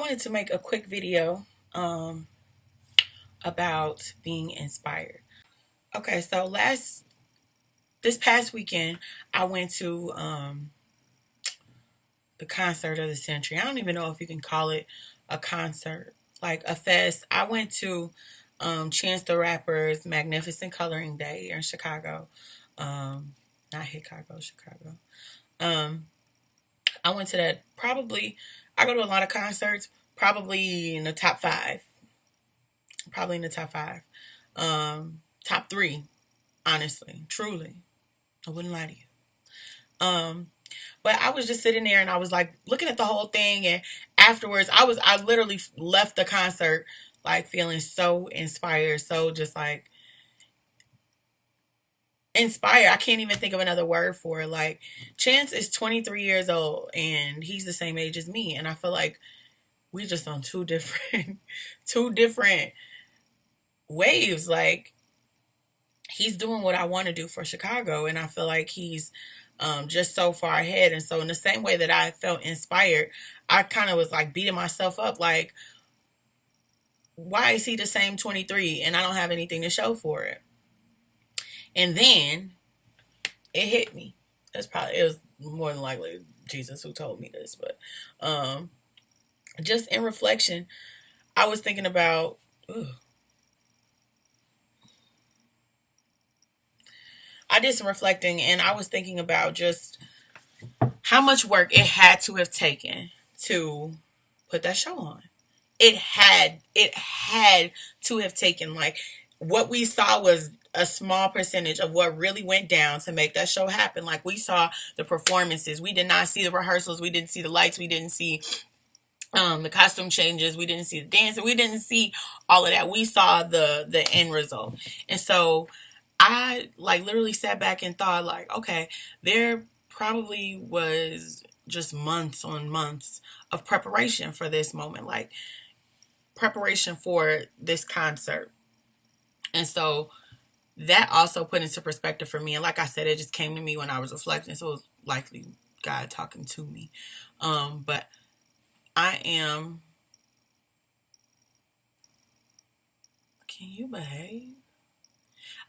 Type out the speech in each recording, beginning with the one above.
wanted to make a quick video about being inspired. Okay, so this past weekend, I went to the concert of the century. I don't even know if you can call it a concert, like a fest. I went to Chance the Rapper's Magnificent Coloring Day here in Chicago. Not Chicago, Chicago. Um, I went to that probably. I go to a lot of concerts, probably in the top five. Probably in the top five. Top three, honestly, truly. I wouldn't lie to you. But I was just sitting there and I was like looking at the whole thing, and afterwards I literally left the concert like feeling so inspired, so just like inspired. I can't even think of another word for it. Like Chance is 23 years old and he's the same age as me, and I feel like we just on two different two different waves. Like he's doing what I want to do for Chicago, and I feel like he's just so far ahead. And so, in the same way that I felt inspired, I kind of was like beating myself up, like, why is he the same 23 and I don't have anything to show for it? And then it hit me. It was more than likely Jesus who told me this, but um, just in reflection, I was thinking about. Ugh, I did some reflecting, and I was thinking about just how much work it had to have taken to put that show on. It had to have taken, like, what we saw was a small percentage of what really went down to make that show happen. Like, we saw the performances, we did not see the rehearsals, we didn't see the lights, we didn't see the costume changes, we didn't see the dancing, we didn't see all of that. We saw the end result. And so I like literally sat back and thought, like, okay, there probably was just months on months of preparation for this moment, like preparation for this concert. And so that also put into perspective for me. And like I said, it just came to me when I was reflecting. So it was likely God talking to me. But I am, can you behave?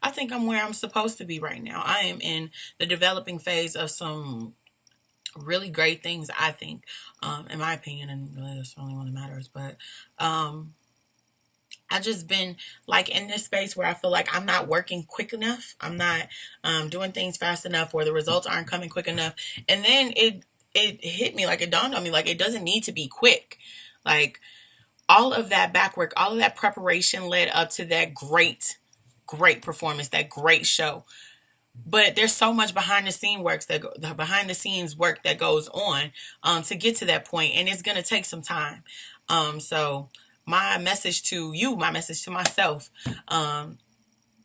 I think I'm where I'm supposed to be right now. I am in the developing phase of some really great things, I think, in my opinion, and really that's the only one that matters. But I just been like in this space where I feel like I'm not working quick enough. I'm not doing things fast enough, or the results aren't coming quick enough. And then it hit me, like it dawned on me, like it doesn't need to be quick. Like all of that back work, all of that preparation led up to that great performance, that great show. But there's so much behind the scenes work that goes on to get to that point, and it's gonna take some time. So my message to you, my message to myself,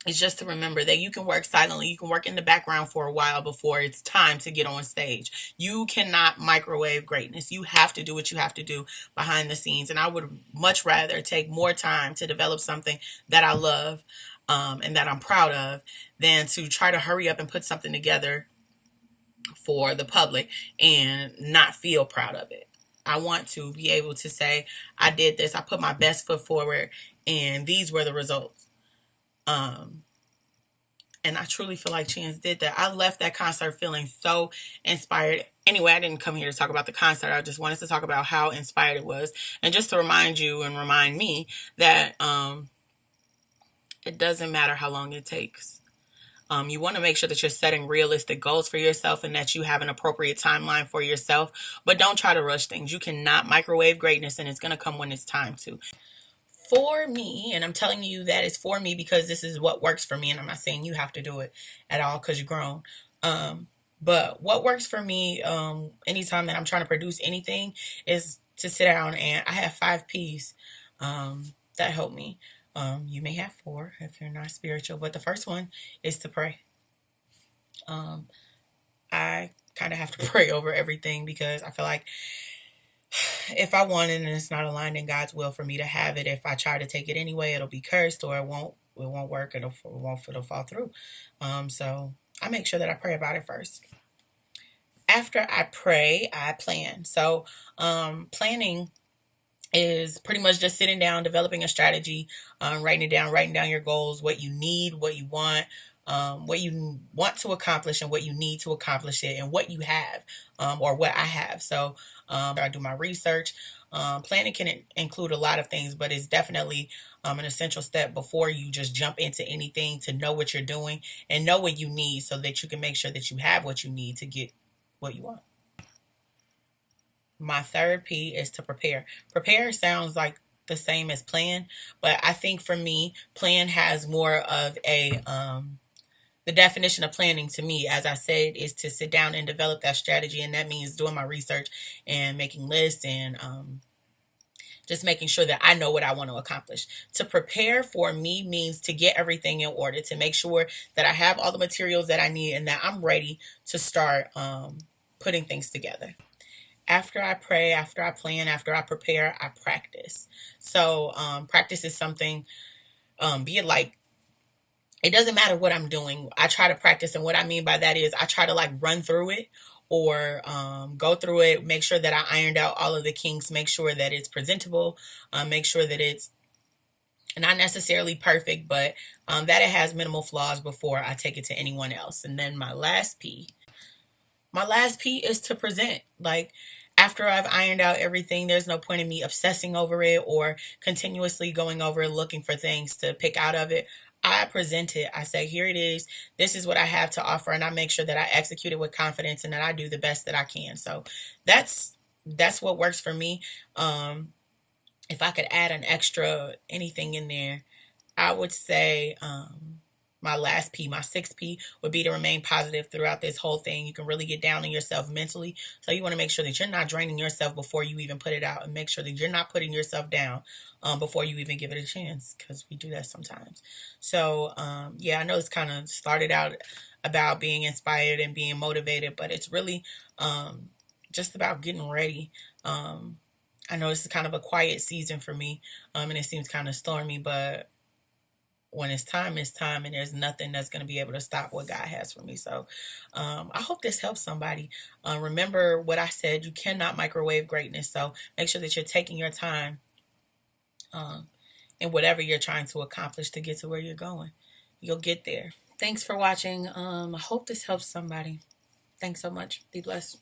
is just to remember that you can work silently. You can work in the background for a while before it's time to get on stage. You cannot microwave greatness. You have to do what you have to do behind the scenes. And I would much rather take more time to develop something that I love, and that I'm proud of, than to try to hurry up and put something together for the public and not feel proud of it. I want to be able to say, I did this, I put my best foot forward, and these were the results. Um, and I truly feel like Chance did that. I left that concert feeling so inspired. Anyway, I didn't come here to talk about the concert. I just wanted to talk about how inspired it was. And just to remind you and remind me that it doesn't matter how long it takes. You want to make sure that you're setting realistic goals for yourself and that you have an appropriate timeline for yourself, but don't try to rush things. You cannot microwave greatness, and it's going to come when it's time to. For me, and I'm telling you that it's for me because this is what works for me, and I'm not saying you have to do it at all because you're grown. But what works for me, anytime that I'm trying to produce anything, is to sit down, and I have 5 P's that help me. You may have four if you're not spiritual, but the first one is to pray. Um, I kind of have to pray over everything because I feel like if I want it and it's not aligned in God's will for me to have it, if I try to take it anyway, it'll be cursed, or it won't work. It'll fall through. So I make sure that I pray about it first. After I pray, I plan. So planning is pretty much just sitting down, developing a strategy, writing down your goals, what you need, what you want to accomplish, and what you need to accomplish it, and what you have, or what I have. So I do my research. Planning can include a lot of things, but it's definitely an essential step before you just jump into anything, to know what you're doing and know what you need so that you can make sure that you have what you need to get what you want. My third P is to prepare. Prepare sounds like the same as plan, but I think for me, plan has more of a the definition of planning to me, as I said, is to sit down and develop that strategy, and that means doing my research and making lists and just making sure that I know what I want to accomplish. To prepare for me means to get everything in order, to make sure that I have all the materials that I need and that I'm ready to start putting things together. After I pray, after I plan, after I prepare, I practice. So practice is something, be it like, it doesn't matter what I'm doing. I try to practice. And what I mean by that is I try to like run through it, or go through it, make sure that I ironed out all of the kinks, make sure that it's presentable, make sure that it's not necessarily perfect, but that it has minimal flaws before I take it to anyone else. And then my last P is to present. Like, after I've ironed out everything, there's no point in me obsessing over it or continuously going over and looking for things to pick out of it. I present it. I say, here it is. This is what I have to offer, and I make sure that I execute it with confidence and that I do the best that I can. So that's what works for me. If I could add an extra anything in there, I would say my last P, my sixth P, would be to remain positive throughout this whole thing. You can really get down on yourself mentally. So you want to make sure that you're not draining yourself before you even put it out, and make sure that you're not putting yourself down before you even give it a chance, because we do that sometimes. So, yeah, I know it's kind of started out about being inspired and being motivated, but it's really just about getting ready. I know this is kind of a quiet season for me, and it seems kind of stormy, but when it's time, and there's nothing that's going to be able to stop what God has for me. So I hope this helps somebody. Remember what I said, you cannot microwave greatness. So make sure that you're taking your time in whatever you're trying to accomplish to get to where you're going. You'll get there. Thanks for watching. I hope this helps somebody. Thanks so much. Be blessed.